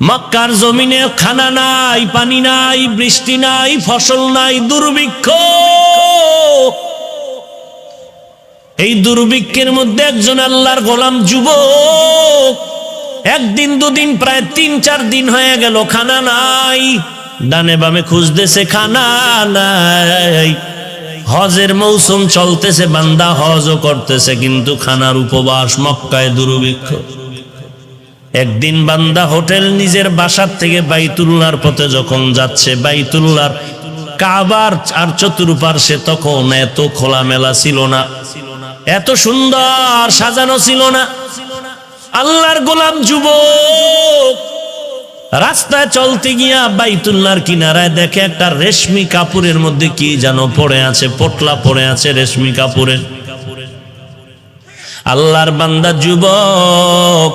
মক্কার জমিনে খানা নাই, পানি নাই, বৃষ্টি নাই, ফসল নাই, দুর্ভিক্ষ। এই দুর্ভিক্ষের মধ্যে একজন আল্লাহর গোলাম যুবক, একদিন দুদিন প্রায় ৩-৪ দিন হয়ে গেল, খানা নাই। ডানে বামে খুঁজতেছে, খানা নাই। হজের মৌসুম চলতেছে, বান্দা হজও করতেছে, কিন্তু খানার উপবাস, মক্কায় দুর্ভিক্ষ। একদিন বান্দা হোটেল নিজের বাসার থেকে বাইতুল্লাহর পথে যখন যাচ্ছে, বাইতুল্লাহর কাবার আর চতুর্পার্শ্বে তখন এত খোলামেলা ছিল না, এত সুন্দর সাজানো ছিল না। আল্লাহর গোলাম যুবক রাস্তায় চলতে গিয়া বাইতুল্লাহর কিনারায় দেখে একটা রেশমি কাপড়ের মধ্যে কি যেন পড়ে আছে, পোটলা পড়ে আছে রেশমি কাপড়ের। আল্লাহর বান্দা যুবক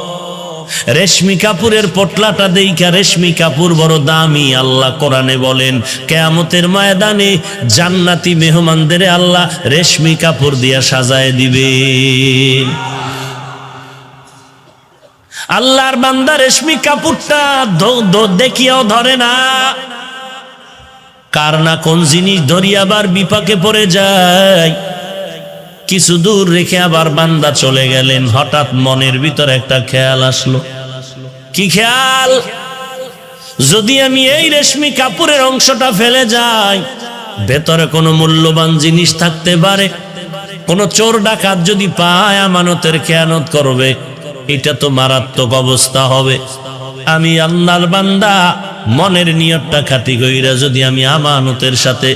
রেশমি কাপড়ের পোটলাটা দেইখা, রেশমি কাপড় বড় দামি। আল্লাহ কোরআনে বলেন, কিয়ামতের ময়দানে জান্নাতি মেহমানদের আল্লাহ রেশমি কাপড় দিয়া সাজায় দিবে। আল্লাহর বান্দা রেশমি কাপড়টা দেখিয়াও ধরে না, কার না কোন জিনিস ধরিয়া আবার বিপাকে পড়ে যায়। কিছু দূর রেখে আবার বান্দা চলে গেলেন। হঠাৎ মনের ভিতর একটা খেয়াল আসলো। কি খেয়াল? যদি আমি এই রেশমি কাপড়ের অংশটা ফেলে যাই, ভেতরে কোনো মূল্যবান জিনিস থাকতে পারে, কোনো চোর ডাকাত যদি পায় আমানতের খেয়ানত করবে, এটা তো মারাত্মক অবস্থা হবে। আমি আল্লাহর বান্দা মনের নিয়তটা খাঁটি কইরা যদি আমি আমানতের সাথে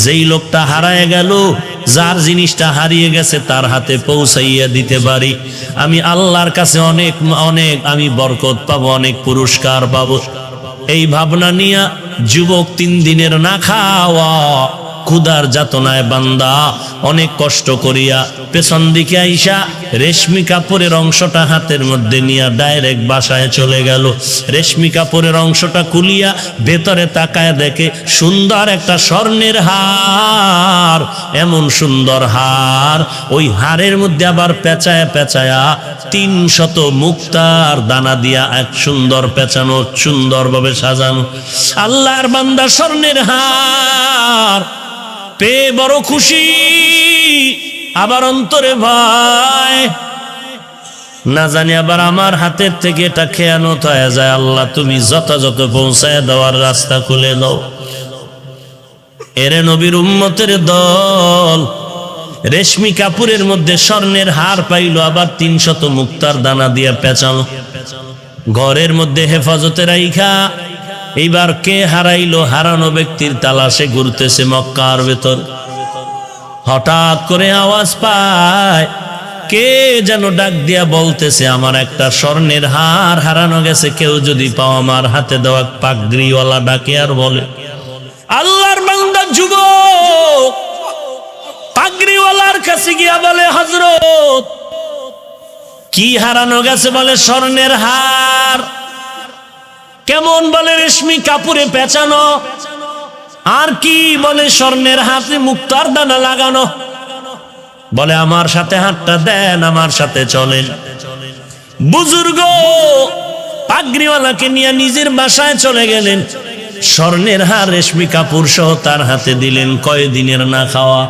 যেই লোকটা হারায় গেল, যার জিনিসটা হারিয়ে গেছে, তার হাতে পৌঁছাইয়া দিতে পারি, আমি আল্লাহর কাছে অনেক অনেক আমি বরকত পাবো, অনেক পুরস্কার পাবো। এই ভাবনা নিয়া যুবক 3 দিনের না খাওয়া ক্ষুধার যাতনায় বান্দা অনেক কষ্ট করিয়া পেছন দিকে আইসা রেশমি কাপড়ের অংশটা হাতের মধ্যে নিয়ে ডাইরেক্ট বাসায় চলে গেল। রেশমি কাপড়ের অংশটা খুলিয়া ভেতরে তাকায় দেখে সুন্দর একটা স্বর্ণের হার। এমন সুন্দর হার, ওই হারের মধ্যে আবার পেঁচায়া পেঁচায়া 300 মুক্তার দানা দিয়া এক সুন্দর পেঁচানো, সুন্দরভাবে সাজানো। আল্লাহর বান্দা স্বর্ণের হার পেয়ে বড় খুশি, আবার অন্তরে ভয়, না জানি আবার আমার হাতের থেকে এটা খেয়ানত হয়ে যায়। আল্লাহ তুমি যথাযথ পৌঁছায় দেওয়ার রাস্তা খুলে দাও। এরে নবীর উম্মতের দল রেশমি কাপড়ের মধ্যে স্বর্ণের হার পাইল, আবার 300 মুক্তার দানা দিয়ে পেঁচানো, ঘরের মধ্যে হেফাজতে রাইখা এইবার কে হারাইলো, হারানো ব্যক্তির তালাশে ঘুরতেছে মক্কার ভেতর। হঠাৎ করে আওয়াজ পায়, কে যেন ডাক দিয়া বলতেছে, আমার একটা স্বর্ণের হার হারানো গেছে, কেউ যদি পাও আমার হাতে দেওয়া। পাগড়িওয়ালা ডাকে আর বলে, আল্লাহর বান্দা যুবক পাগড়িওয়ালার কাছে গিয়া বলে, হযরত কি হারানো গেছে? বলে স্বর্ণের হার। কেমন? বলে রেশমি কাপড়ে পেঁচানো। আর কি? বলে স্বর্ণের হাতে মুক্তার দানা লাগানো। বলে আমার সাথে হাতটা দেন, আমার সাথে চলেন। বুজুর্গ পাগড়িওয়ালাকে নিয়ে নিজের বাসায় চলে গেলেন, স্বর্ণের হার রেশমি কাপড় সহ তার হাতে দিলেন। কয় দিনের না খাওয়া?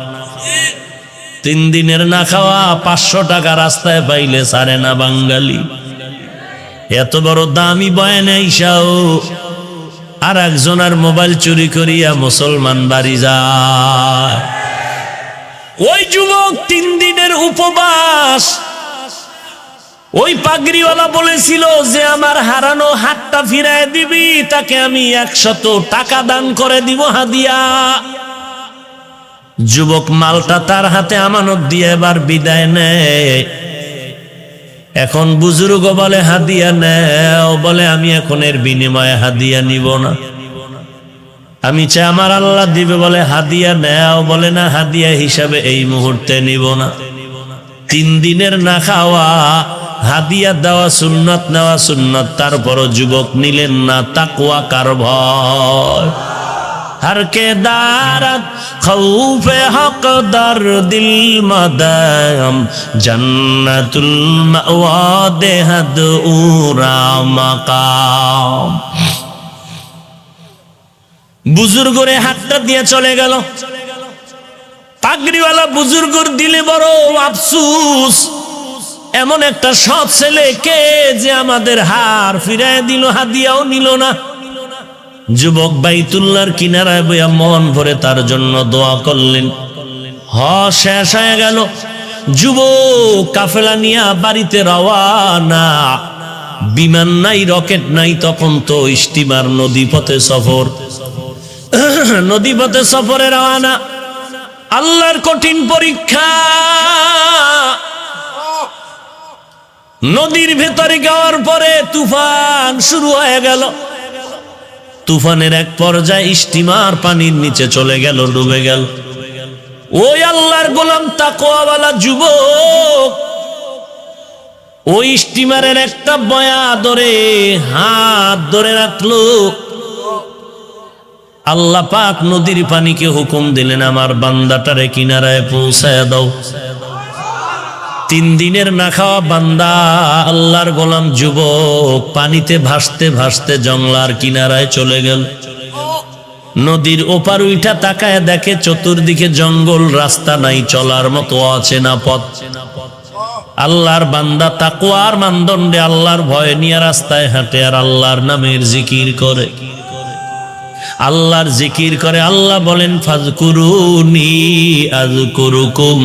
3 দিনের না খাওয়া। 500 টাকা রাস্তায় পাইলে ছাড়ে না বাঙালি। এত বড় দামি বয়ানে আইসাও আর একজনের মোবাইল চুরি করিয়া মুসলমান বাড়ি যায়। ওই যুবক 3 দিনের উপবাস। ওই পাগড়িওয়ালা বলেছিল যে আমার হারানো হাতটা ফিরায় দিবি, তাকে আমি 100 টাকা দান করে দিব হাদিয়া। যুবক মালটা তার হাতে আমানত দিয়ে এবার বিদায় নেয়। এখন বুজুর্গ বলে হাদিয়া নেও। বলে আমি এখন এর বিনিময়ে হাদিয়া নিব না, আমি চাই আমার আল্লাহ দিবে। বলে হাদিয়া নেও। বলে না, হাদিয়া হিসাবে এই মুহূর্তে নিব না। 3 দিনের না খাওয়া, হাদিয়া দেওয়া সুন্নত, নেওয়া সুন্নত। তারপরও যুবক নিলেন না। তাকওয়া কার ভয়? हर के दारत खौफे हक दर दिल मदम जन्नतुल मअवा देहद उरा मकाम। बुजुर्गरे हातটা দিয়ে চলে গেল। পাগড়িওয়ালা বুজুর্গর দিলে বড় আফসোস, এমন একটা সৎ ছেলে কে যে আমাদের হার ফিরায় দিল, হাদিয়াও নিল না। যুবক বাইতুল্লাহর কিনারায় বইয়া মন ভরে তার জন্য দোয়া করলেন। শেষ হয়ে গেল। যুবক কাফেলা নিয়ে বাড়িতে রওয়ানা। বিমান নাই, রকেট নাই, তখন তো স্টিমার, নদীপথে সফর। নদীপথে সফরে রওয়ানা। আল্লাহর কঠিন পরীক্ষা। নদীর ভেতরে যাওয়ার পরে তুফান শুরু হয়ে গেল। তুফানের এক পর্যায়ে স্টিমার পানির নিচে চলে গেল, ডুবে গেল। ওই আল্লাহর গোলাম তাকওয়াওয়ালা যুবক ওই স্টিমারের একটা বয়া ধরে হাত ধরে রাখলো। আল্লাহ পাক নদীর পানিকে হুকুম দিলেন, আমার বান্দাটারে কিনারায় পৌঁছায় দাও। 3 দিনের না খাওয়া বান্দা আল্লাহর গোলাম যুবক পানিতে ভাসতে ভাসতে জংলার কিনারায় চলে গেল। নদীর ওপার উইঠা তাকায় দেখে চতুর্দিকে জঙ্গল, রাস্তা নাই, চলার মতো অচেনা পথ। আল্লাহর বান্দা তাকওয়ার মানদণ্ডে আল্লাহর ভয় নিয়ে রাস্তায় হাঁটে আর আল্লাহর নামের জিকির করে, আল্লাহর জিকির করে। আল্লাহ বলেন ফাজকুরুনি আযকুরুকুম।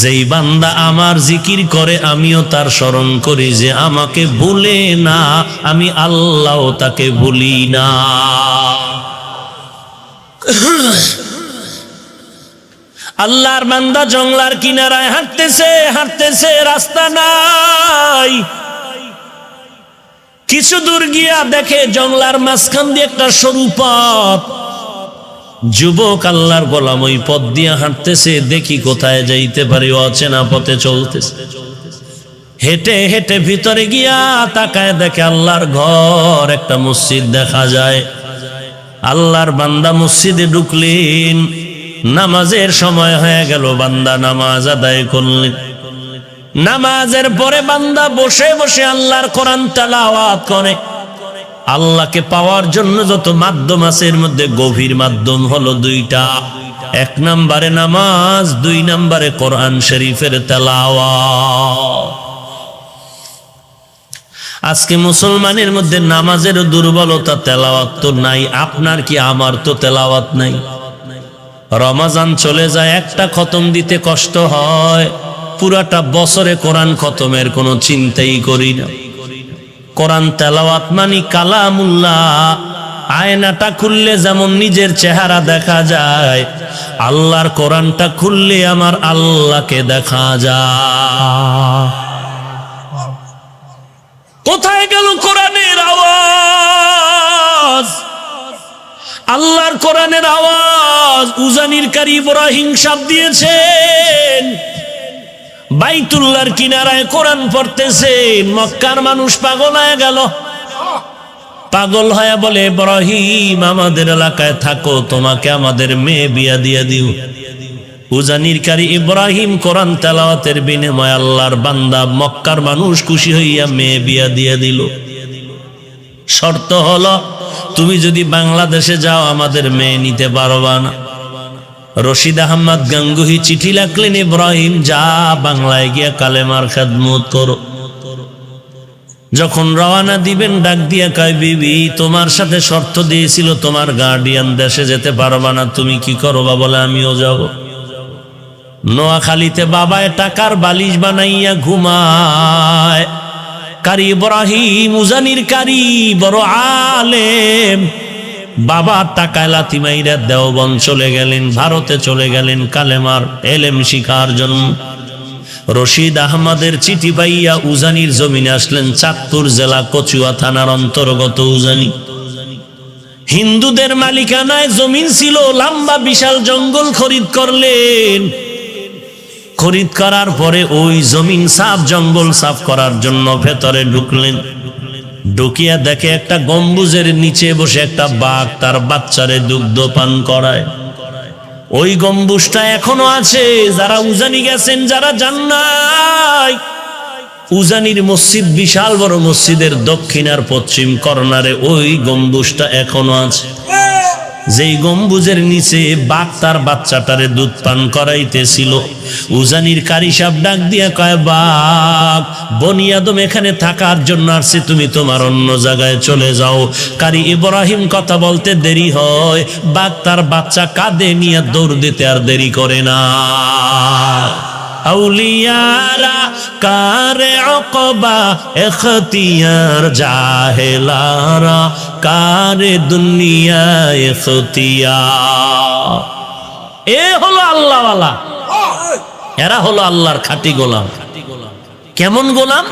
যেই বান্দা আমার জিকির করে আমিও তার স্মরণ করি, যে আমাকে ভুলে না আমি আল্লাহ তাকে ভুলি না। আল্লাহর বান্দা জংলার কিনারায় হাঁটতেছে হাঁটতেছে, রাস্তা নাই। কিছু দূর গিয়া দেখে জংলার মাঝখান দিয়ে একটা সরু পথ। যুবক আল্লাহর গোলাম ওই পথ দিয়ে হাঁটতেছে, দেখি কোথায় যাইতে পারি, অচেনা পথে চলতেছে। হেঁটে হেঁটে ভিতরে গিয়া তাকায় দেখে আল্লাহর ঘর, একটা মসজিদ দেখা যায়। আল্লাহর বান্দা মসজিদে ঢুকলেন। নামাজের সময় হয়ে গেল, বান্দা নামাজ আদায় করলেন। নামাজের পরে বান্দা বসে বসে আল্লাহর কোরআন তেলাওয়াত করে। আল্লাহকে পাওয়ার জন্য যত মাধ্যম আছে এর মধ্যে গভীর মাধ্যম হলো 2টা। 1 নম্বরে নামাজ, 2 নম্বরে কোরআন শরীফের তেলাওয়াত। আজকে মুসলমানের মধ্যে নামাজের দুর্বলতা, তেলাওয়াত তো নাই। আপনার কি আমার তো তেলাওয়াত নাই। রমজান চলে যায়, একটা খতম দিতে কষ্ট হয়, পুরাটা বছরে কোরআন খতমের কোনো চিন্তাই করি না। কোরআন তেলাওয়াত মানি কালামুল্লাহ। আয়নাটা খুললে যেমন নিজের চেহারা দেখা যায়, আল্লাহর কোরআনটা খুললে আমার আল্লাহকে দেখা যায়। কোথায় গেল কোরআনের আওয়াজ? আল্লাহর কোরআনের আওয়াজ উজানির কারি ইব্রাহিম সাহেব দিয়েছেন। বাইতুল্লাহর কিনারায় কোরআন পড়তেছেন। মক্কার মানুষ পাগল হয়ে গেল। পাগল হয়ে বলে, ইব্রাহিম আমাদের এলাকায় থাকো, তোমাকে আমাদের মেয়ে বিয়া দিয়ে দিও। উজানির কারি ইব্রাহিম কোরআন তেলাওয়াতের বিনিময়ে আল্লাহর বান্দা মক্কার মানুষ খুশি হইয়া মেয়ে বিয়া দিয়ে দিল। শর্ত হলো, তুমি যদি বাংলাদেশে যাও আমাদের মেয়ে নিতে পারবা না। রশিদ আহমদ গাঙ্গুহি চিঠি লিখলেন, ইব্রাহিম যা বাংলায় গিয়া কালেমার খেদমত করো। যখন রওনা দিবেন ডাক দিয়া কয়, বিবি তোমার সাথে শর্ত দিয়েছিল তোমার গার্ডিয়ান দেশে যেতে পারবা না, তুমি কি করবা? বলে আমিও যাব। নোয়াখালীতে বাবায় টাকার বালিশ বানাইয়া ঘুমায়। কারি ইব্রাহিম উজানির কারি বড় আলেম, বাবা টাকায় লাথি মাইরা দেওবন্দ চলে গেলেন, ভারতে চলে গেলেন কালেমার এলেম শিখার জন্য। রশিদ আহমদের চিঠি পাইয়া উজানির জমিনে আসলেন। চাঁদপুর জেলা কচুয়া থানার অন্তর্গত উজানি। হিন্দুদের মালিকানায় জমিন ছিল, লম্বা বিশাল জঙ্গল খরিদ করলেন। খরিদ করার পরে ওই জমিন সাফ, জঙ্গল সাফ করার জন্য ভেতরে ঢুকলেন। ঢুকিয়া দেখে একটা গম্বুজের নিচে বসে একটা বাঘ তার বাচ্চারে দুগ্ধ পান করায়। ওই গম্বুজটা এখনো আছে। যারা উজানি গেছেন, যারা যান নাই, উজানির মসজিদ বিশাল বড় মসজিদের দক্ষিণ আর পশ্চিম কর্নারে ওই গম্বুজটা এখনো আছে। যেই গম্বুজের নিচে বাঘ তার বাচ্চাটারে দুধ পান করাইতেছিল। উজানির কারি সাহেব ডাক দিয়া কয়, বাঘ, বনি আদম এখানে থাকার জন্য আসছে, তুমি তোমার অন্য জায়গায় চলে যাও। কারি ইব্রাহিম কথা বলতে দেরি হয়, বাঘ তার বাচ্চা কাঁধে নিয়ে দৌড় দিতে আর দেরি করে না। আউলিয়ারা কারে অকবা এখতিয়ার, জাহেলারা কারে দুনিয়া এখতিয়ার। এ হলো আল্লাহওয়ালা, এরা হলো আল্লাহর খাঁটি গোলাম। কেমন গোলাম?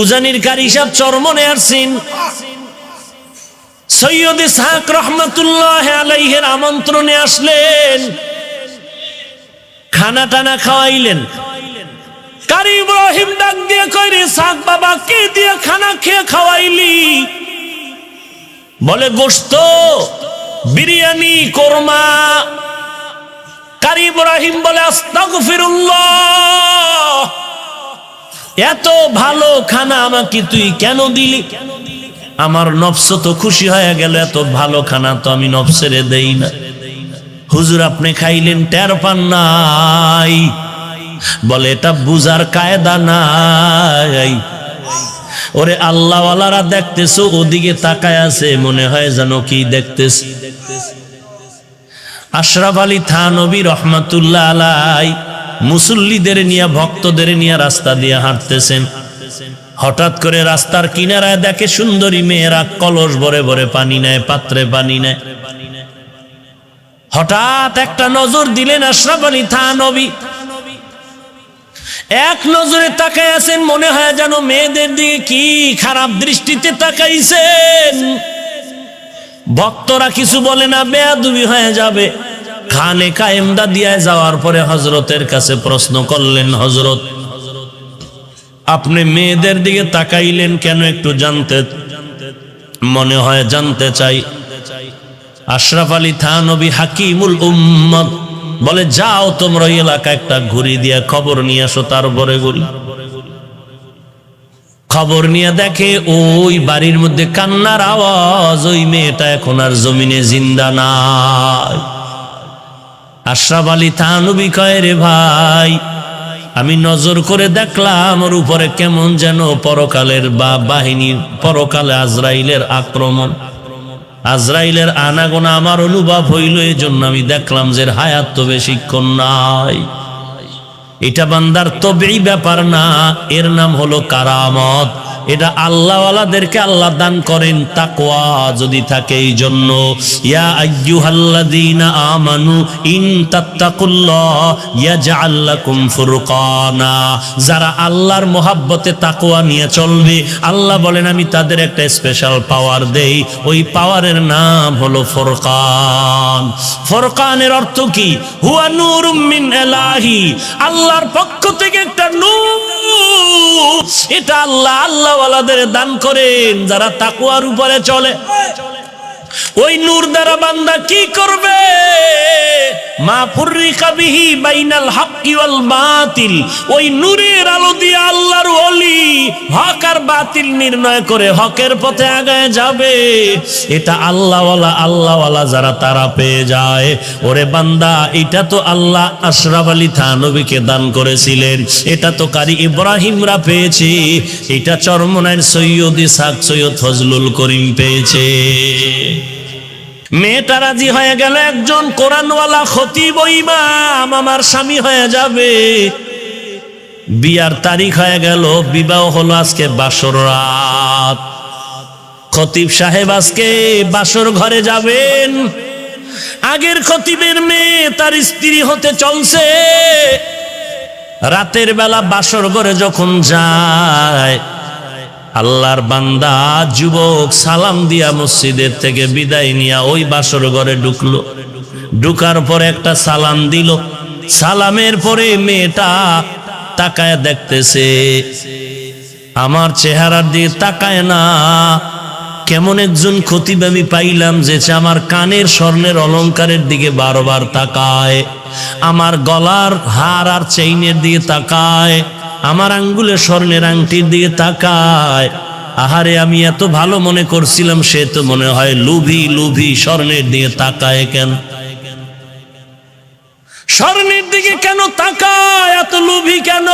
উজানির কারি সাহেব চরমনে আসছেন, সৈয়দ ইসহাক রহমাতুল্লাহ আলাইহির আমন্ত্রণে আসলেন, খানা টানা খাওয়াইলেন। কারি ইব্রাহিম ডাক দিয়ে কয়, রে ইসহাক বাবা, কে দিয়ে খানা খেয়ে খাওয়াইলি? বলে, গোশত, বিরিয়ানি, কোরমা। কারি ইব্রাহিম বলে, আস্তাগফিরুল্লাহ, এত ভালো খানা আমাকে তুই কেন দিলি? আমার নফস তো খুশি হয়ে গেল, এত ভালো খানা তো আমি নফসেরে দেই না। হুজুর, আপনি খাইলেন, টের পান নাই? বলে, এটা বুঝার কায়দা নাই। ওরে আল্লাহওয়ালারা দেখতেছো, ওদিকে তাকায় আছে, মনে হয় যেন কি দেখতেছি। আশরাফ আলী থানভী রহমাতুল্লাহ আলাই মুসল্লিদের নিয়ে, ভক্তদের নিয়ে রাস্তা দিয়ে হাঁটতেছেন। হঠাৎ করে রাস্তার কিনারায় দেখে সুন্দরী মেয়েরা কলস ভরে ভরে পানি নেয়, পাত্রে পানি নেয়। হঠাৎ একটা নজর দিলেন আশরাফ আলী থানভী, এক নজরে তাকায় আছেন, মনে হয় যেন মেয়েদের দিকে কি খারাপ দৃষ্টিতে তাকাইছেন। ভক্তরা কিছু বলে না, বেয়াদবি হয়ে যাবে। খানে কায়েমদা দিয়ে যাওয়ার পরে হযরতের কাছে প্রশ্ন করলেন, হযরত, আপনি মেয়েদের দিকে তাকাইলেন কেন, একটু জানতে মনে হয় জানতে চাই। আশরাফ আলী থানভী হাকিমুল উম্মত বলে, যাও তোমরা ওই এলাকা একটা ঘুরি দিয়া খবর নিয়ে আসো। তারপরে ঘুরি খবর নিয়ে দেখে ওই বাড়ির মধ্যে কান্নার আওয়াজ, ওই মেয়েটা এখন আর জমিনে জিন্দা নাই। আশরাফ আলী থানভী কয়, রে ভাই, আমি নজর করে দেখলাম ওর উপরে কেমন যেন পরকালের বাহিনী, পরকালে আজরাইলের আক্রমণ, আজরাইলের আনাগোনা আমার অনুভব হইল। এই জন্য আমি দেখলাম যে হায়াত তো বেশিক্ষণ নাই। এটা বান্দার তবেই ব্যাপার না, এর নাম হলো কারামত। এটা আল্লাহওয়ালাদেরকে আল্লাহ দান করেন তাকওয়া যদি থাকে। এই জন্য ইয়া আইয়ুহাল্লাযীনা আমানু ইন তাত্তাকুল্লাহ ইয়াজআল লাকুম ফুরকানা, যারা আল্লাহর মহব্বতে তাকওয়া নিয়ে চলবে, আল্লাহ বলেন আমি তাদের একটা স্পেশাল পাওয়ার দেই। ওই পাওয়ারের নাম হলো ফুরকান। ফুরকানের অর্থ কি? হুয়া নূরুম মিন ইলাহি, আল্লাহর পক্ষ থেকে একটা নূর। এটা আল্লাহওয়ালাদের দান করেন যারা তাকওয়ার উপরে চলে। ওই নূর দ্বারা বান্দা কি করবে? মা ফুররিকা বিহি বাইনাল হাক্কি ওয়াল বাতিল, ওই নূরের আলো দিয়ে আল্লাহর ওলি হক আর বাতিল নির্ণয় করে হকের পথে আগায় যাবে। এটা আল্লাহওয়ালা যারা তারা পেয়ে যায়। ওরে বান্দা, এটা তো আল্লাহ আশরাফ আলী থানভীকে দান করেছিলেন, এটা তো কারি ইব্রাহিমরা পেয়েছে, এটা চরমনাইয়ের সৈয়দ ইসহাক, সৈয়দ ফজলুল করিম পেয়েছে। মেয়েটা রাজি হয়ে গেল, একজন কোরআনওয়ালা খতিব ইমাম আমার স্বামী হয়ে যাবে। বিয়ার তারিখ হয়ে গেল, বিবাহ হলো আজকে বাসর রাত। খতিব সাহেব আজকে বাসর ঘরে যাবেন। আগের খতিবের মেয়ে তার স্ত্রী হতে চলছে। রাতের বেলা বাসর ঘরে যখন যায়, আল্লাহর বান্দা যুবক সালাম দিয়া মসজিদের থেকে বিদায় নিয়া ওই বাসর ঘরে ঢুকলো। ঢুকার পরে একটা সালাম দিল। সালামের পরে মেয়েটা তাকায় দেখতেছে আমার চেহারার দিকে তাকায় না। কেমন একজন খতিব আমি পাইলাম যে আমার কানের স্বর্ণের অলংকারের দিকে বারবার তাকায়, আমার গলার হার আর চেইনের দিকে তাকায়, আমার আঙ্গুলের স্বর্ণের আংটির দিকে তাকায়। আহারে, আমি এত ভালো মনে করছিলাম সে তো মনে হয় লোভী। লোভী স্বর্ণের দিকে তাকায় কেন? স্বর্ণের দিকে কেন তাকায়? এত লোভী কেন?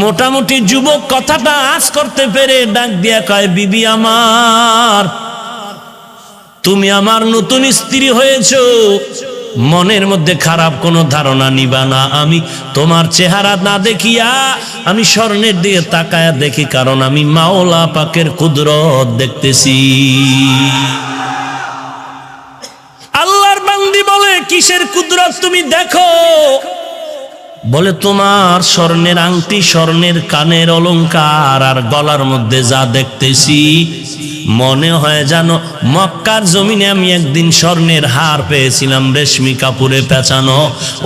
মোটামুটি যুবক কথাটা আজ করতে পেরে ডাক দিয়া কয়, বিবি আমার, তুমি আমার নতুন স্ত্রী হয়েছো, মনের মধ্যে খারাপ কোনো ধারণা নিবা না। আমি তোমার চেহারা না দেখিয়া আমি স্বর্ণের দিকে তাকায়া দেখি, কারণ আমি মাওলা পাকের কুদরত দেখতেছি। আল্লাহর বান্দি বলে, কিসের কুদরত তুমি দেখো? বলে, তোমার স্বর্ণের আংটি, স্বর্ণের কানের অলংকার আর গলার মধ্যে যা দেখতেছি, মনে হয় জানো মক্কার জমিনে আমি একদিন স্বর্ণের হার পেয়েছিলাম রেশমি কাপড়ে পেঁচানো,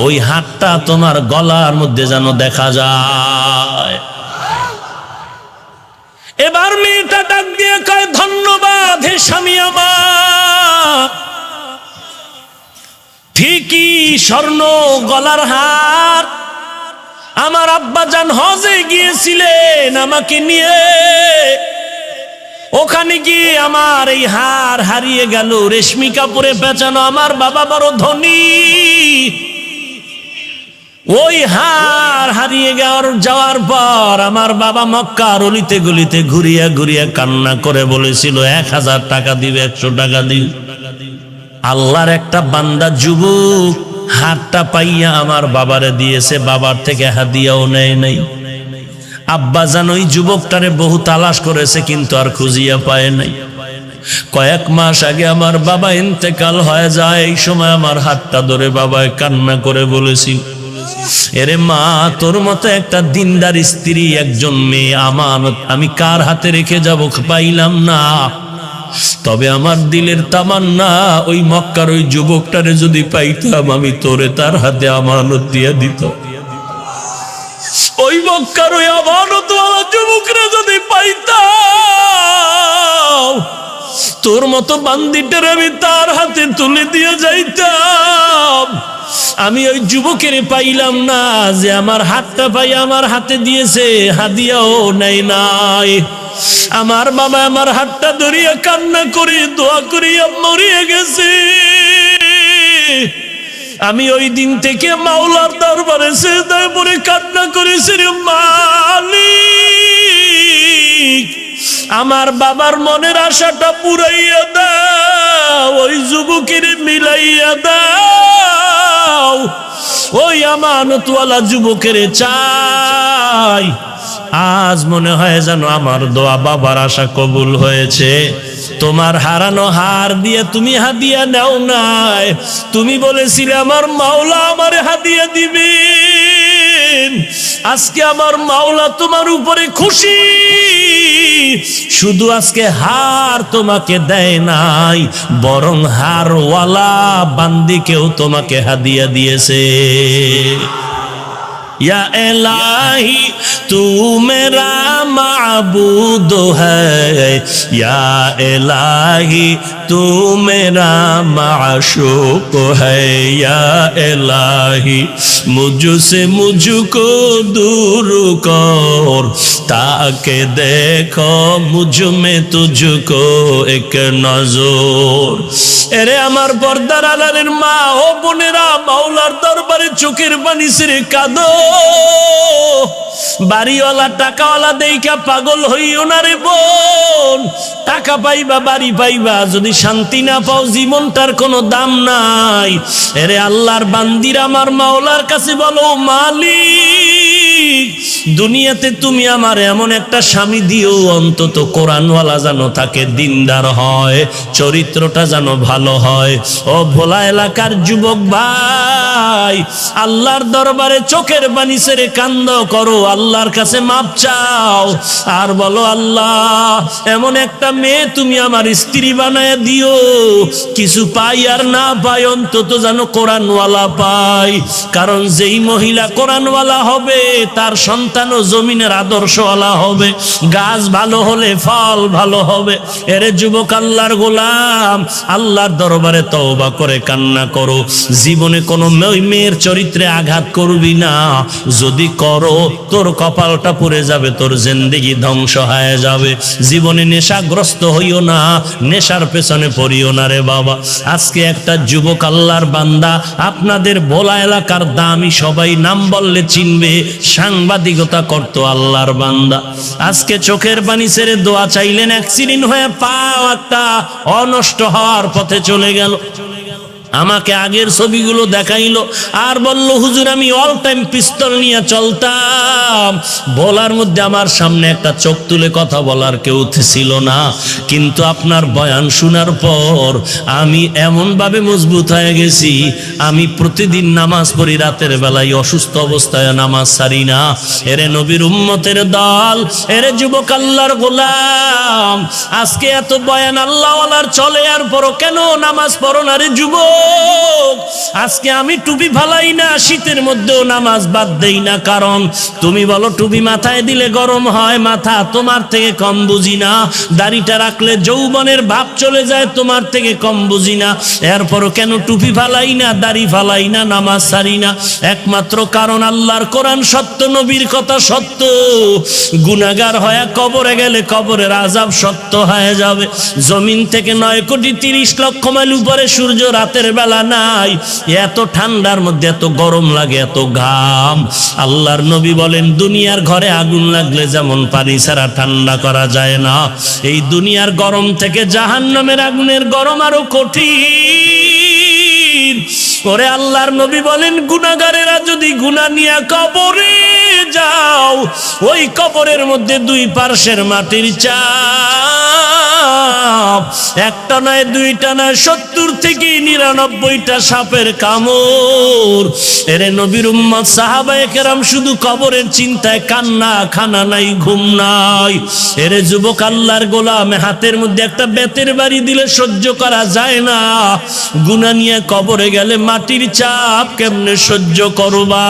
ওই হারটা তোমার গলার মধ্যে যেন দেখা যায়। এবার মেয়েটা ডাক দিয়ে কয়, ধন্যবাদ হে স্বামী আমার, ঠিকই স্বর্ণ গলার হার। আমার আব্বাজান হজে গিয়েছিলেন আমাকে নিয়ে, ওখানে গিয়ে আমার এই হার হারিয়ে গেল, রেশমি কাপড়ে পেঁচানো। আমার বাবা বড় ধনী, ওই হার হারিয়ে যাওয়ার পর আমার বাবা মক্কার অলিতে গলিতে ঘুরিয়া ঘুরিয়া কান্না করে বলেছিল, 1000 টাকা দিবে, 100 টাকা দিবে। আল্লাহর একটা বান্দা যুবক হারটা পাইয়া আমার বাবারে দিয়েছে, বাবার থেকে হাদিয়াও নেয় নাই। আব্বাজান ওই যুবকটারে বহু তালাশ করেছে, কিন্তু আর খুঁজিয়া পায় নাই। কয়েক মাস আগে আমার বাবা ইন্তেকাল হয়ে যায়, এই সময় আমার হাতটা ধরে বাবায় কান্না করে বলেছিল, এরে মা, তোর মতো একটা দিনদার স্ত্রী, একজন মেয়ে আমানত আমি কার হাতে রেখে যাব পাইলাম না। তবে আমার দিলের তামান্না, ওই মক্কার ওই যুবকটারে যদি পাইতাম, আমি তোরে তার হাতে আমানত দিয়ে দিত। ওই মক্কার ওই আমানতওয়ালা যুবকরা যদি পাইতাম, তোর মতো বান্দিটারে আমি তার হাতে তুলে দিয়ে যাইতাম। আমি ওই যুবকের পাইলাম না, যে আমার হাতটা পাই আমার হাতে দিয়েছে, হাদিয়াও নেই নাই। আমার বাবা আমার হাতটা ধরিয়া কান্না করে দোয়া করিয়া মরিয়া গেছে। আমি ওই দিন থেকে মাওলার দরবারে সিজদায় পড়ে কান্না করেছি, রে মালিক, আমার বাবার মনের আশাটা পুরাইয়া দাও, ওই যুবকের মিলাইয়া দাও, ওই আমানতওয়ালা যুবকের চাই। আজ মনে হয় যেন আমার দোয়া বাবার আশা কবুল হয়েছে। তোমার হারানো হার দিয়ে তুমি হাদিয়া নাও নাই, তুমি বলেছিলে আমার মাওলা আমারে হাদিয়া দিবেন। আজকে আমার মাওলা তোমার উপরে খুশি, শুধু আজকে হার তোমাকে দেয় নাই, বরং হারওয়ালা বান্দিকেও তোমাকে হাদিয়া দিয়েছে। या इलाही तू मेरा माबूद है, या इलाही तू मेरा माशूक है, या इलाही मुझसे मुझको दूर कर, ताकि देखो मुझ में तुझको एक नजर। এরে আমার পর্দার আড়ালের মা ও বোনেরা, মাওলার দরবারে চোখের পানি ছেড়ে কাঁদো। বাড়িওয়ালা টাকাওয়ালা দেইখা পাগল হইও না রে বোন। টাকা পাইবা, বাড়ি পাইবা, যদি শান্তি না পাও জীবনটার কোনো দাম নাই। এরে আল্লাহর বান্দিরা, আমার মাওলার কাছে বলো, মালিক, দুনিয়াতে তুমি আমার এমন একটা স্বামী দিও, অন্তত কোরআনওয়ালা যেন থাকে, দিনদার হয়, চরিত্রটা যেন ভালো হয়। ও ভোলা এলাকার যুবক ভাই, আল্লাহর দরবারে চোখের পানি ছেড়ে কান্দ করো, আল্লাহর কাছে মাপ চাও, আর বলো, আল্লাহ, এমন একটা মেয়ে তুমি আমার স্ত্রী বানায় দিও, কিছু পাই আর না পাই, অন্তত যেন কোরআনওয়ালা পাই। কারণ যেই মহিলা কোরআনওয়ালা হবে তার সন্তানও জমিনের আদর্শওয়ালা হবে, গাছ ভালো হলে ফল ভালো হবে। এরে যুবক আল্লাহর গোলাম, আল্লাহর দরবারে তওবা করে কান্না করো। জীবনে কোনো মেয়ের চরিত্রে আঘাত করবি না, যদি করো তোর কপালটা পুড়ে যাবে, তোর জিন্দেগি ধ্বংস হয়ে যাবে। জীবনে নেশাগ্রস্ত হইও না, নেশার পেছনে পড়িও না রে বাবা। আজকে একটা যুবক আল্লাহর বান্দা, আপনাদের ভোলা এলাকার দামি সবাই নাম বললে চিনবে, সাংবাদিকতা করতো আল্লাহর বান্দা। আজকে চোখের পানি ছেড়ে দোয়া চাইলেন, অ্যাক্সিডেন্ট হয়ে পাও একটা অনষ্ট হওয়ার পথে চলে গেল। আমাকে আগের ছবিগুলো দেখাইলো আর বলল, হুজুর আমি অল টাইম পিস্তল নিয়ে চলতাম। বলার মধ্যে আমার সামনে একটা চোখ তুলে কথা বলার কেউ ছিল না, কিন্তু আপনার বয়ান শোনার পর আমি এমনভাবে মজবুত হয়ে গেছি, আমি প্রতিদিন নামাজ পড়ি রাতের বেলায়, অসুস্থ অবস্থায় নামাজ ছাড়ি না। এরে নবীর উম্মতের দল, এরে যুবক আল্লাহর গোলাম, আজকে এত বয়ান আল্লাহওয়ালার চলে, আর পরও কেন নামাজ পড়ো না রে যুবক? আজকে আমি টুপি ফালাই না, শীতের মধ্যেও নামাজ বাদ দেই না, কারণ তুমি বলো টুপি মাথায় দিলে গরম হয়, মাথা তোমার থেকে কম বুঝি না। দাড়িটা রাখলে যৌবনের ভাব চলে যায়, তোমার থেকে কম বুঝি না। এরপরও কেন টুপি ফালাই না, দাড়ি ফালাই না, নামাজ ছাড়ি না? একমাত্র কারণ আল্লাহর কোরআন সত্য, নবীর কথা সত্য। গুনাহগার হয়ে কবরে গেলে কবরের আযাব সত্য হয়ে যাবে। জমিন থেকে 9,30,00,000 মাইল উপরে সূর্য রাতের বেলা নাই, এত ঠান্ডার মধ্যে এত গরম লাগে, এত ঘাম। আল্লাহর নবী বলেন, দুনিয়ার ঘরে আগুন লাগলে যেমন পানি ছাড়া ঠান্ডা করা যায় না, এই দুনিয়ার গরম থেকে জাহান্নামের আগুনের গরম আরো কঠিন। ওরে আল্লাহর নবী বলেন, গুনাহগারেরা যদি গুনাহ নিয়ে কবরে যাও, ওই কবরের মধ্যে দুই পার্শ্বের মাটির চাপ, একটা নয় দুইটা নয় 70 থেকে 99টা সাপের কামড়। এরে নবীর উম্মত সাহাবায়ে কেরাম শুধু কবরের চিন্তায় কান্না, খানা নাই, ঘুম নাই। এরে যুবক আল্লাহর গোলাম, হাতের মধ্যে একটা বেতের বাড়ি দিলে সহ্য করা যায় না, গুনাহ নিয়ে কবরে গেলে মাটির চাপ কেমনে সহ্য করবা?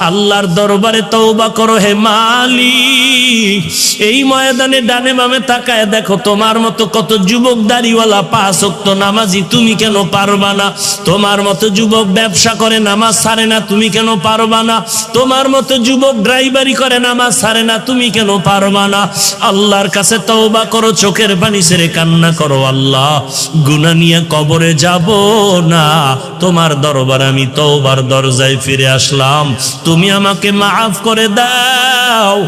আল্লাহর দরবারে তওবা করো হে মালিক। এই ময়দানে ডানে বামে তাকায় দেখো, তোমার মতো কত যুবক দাড়িওয়ালা 5 ওয়াক্ত নামাজি, তুমি কেন পারবা না? তোমার মতো যুবক ব্যবসা করে নামাজ ছাড়ে না, তুমি কেন পারবা না? তোমার মতো যুবক ড্রাইভারি করে নামাজ ছাড়ে না, তুমি কেন পারবা না? আল্লাহর কাছে তওবা করো, চোখের পানি ছেড়ে কান্না করো, আল্লাহ গুনাহ নিয়ে কবরে যাব না, তোমার দরবারে আমি তওবার দরজায় ফিরে আসলাম, তুমি আমাকে মাফ করে দাও।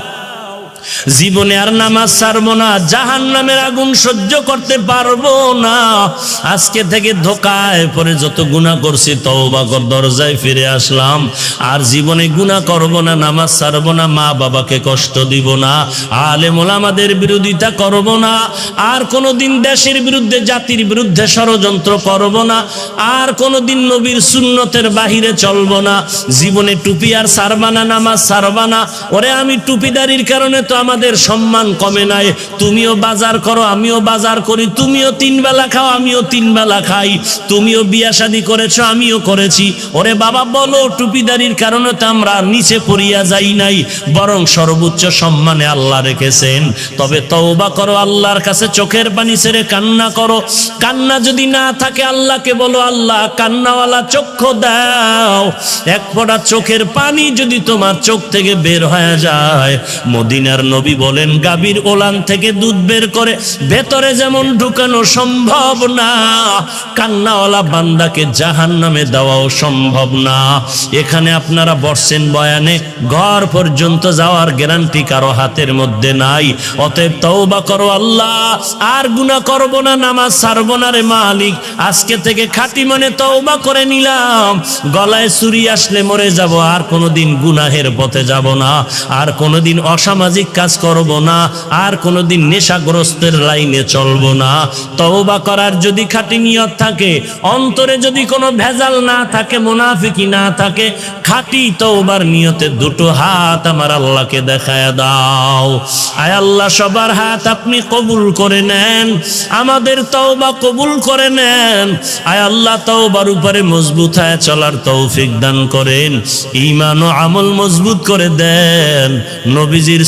জীবনে আর নামাজ ছাড়বো না, জাহান্নামের আগুন সহ্য করতে পারবো না। আজকে থেকে ধোকায় পরে যত গুনাহ করছি তওবা কর দরজায় ফিরে আসলাম, আর জীবনে গুনাহ করব না, নামাজ ছাড়বো না, মা বাবাকে কষ্ট দিব না, আলেম ওলামাদের বিরোধিতা করব না, আর কোনোদিন দেশের বিরুদ্ধে জাতির বিরুদ্ধে ষড়যন্ত্র করব না, আর কোনোদিন নবীর সুন্নতের বাহিরে চলবো না। জীবনে টুপি আর ছাড়বা না, নামাজ ছাড়বা না। ওরে আমি টুপিদারির কারণে তো আমাদের সম্মান কমে নাই। তুমিও বাজার করো, আমিও বাজার করি, তুমিও 3 বেলা খাও, আমিও 3 বেলা খাই, তুমিও বিয়া শাদী করেছো, আমিও করেছি। ওরে বাবা বলো, টুপিদারির কারণে তো আমরা নিচে পড়িয়া যাই নাই, বরং সর্বোচ্চ সম্মানে আল্লাহ রেখেছেন। তবে তওবা করো, আল্লাহর কাছে চোখের পানি ছেড়ে কান্না করো। কান্না যদি না থাকে আল্লাহকে বলো, আল্লাহ কান্নাওয়ালা চক্ষু দাও। এক ফোঁটা চোখের পানি যদি তোমার চোখ থেকে বের হয়ে যায়, মদিনার নবী বলেন, গাভীর ওলান থেকে দুধ বের করে ভেতরে যেমন ঢুকানো সম্ভব না, কান্নাওয়ালা বান্দাকে জাহান্নামে দেওয়াও সম্ভব না। এখানে আপনারা বসছেন বয়ানে, ঘর পর্যন্ত যাওয়ার গ্যারান্টি কারো হাতের মধ্যে নাই। অতএব তওবা করো, আল্লাহ আর গুনাহ করব না, নামাজ ছাড়বো না রে মালিক। আজকে থেকে খাঁটি মনে তওবা করে নিলাম, গলায় ছুরি আসলে মরে যাব, আর কোনোদিন গুনাহের পথে যাব না, আর কোনোদিন অসামাজিক কাজ করব না, আর কোনোদিন নেশাগ্রস্তের লাইনে চলবো না। তওবা করার যদি খাঁটি নিয়ত থাকে, অন্তরে যদি কোনো ভেজাল না থাকে, মুনাফিকি না থাকে, খাঁটি তওবার নিয়তে দুটো হাত আমার আল্লাহকে দেখায় দাও। আয় আল্লাহ, সবার হাত আপনি কবুল করে নেন, আমাদের তওবা কবুল করে নেন। আয় আল্লাহ, তওবার উপরে মজবুত হয়ে চলার তৌফিক দান করেন, ঈমান ও আমল মজবুত করে দেন, নবীজির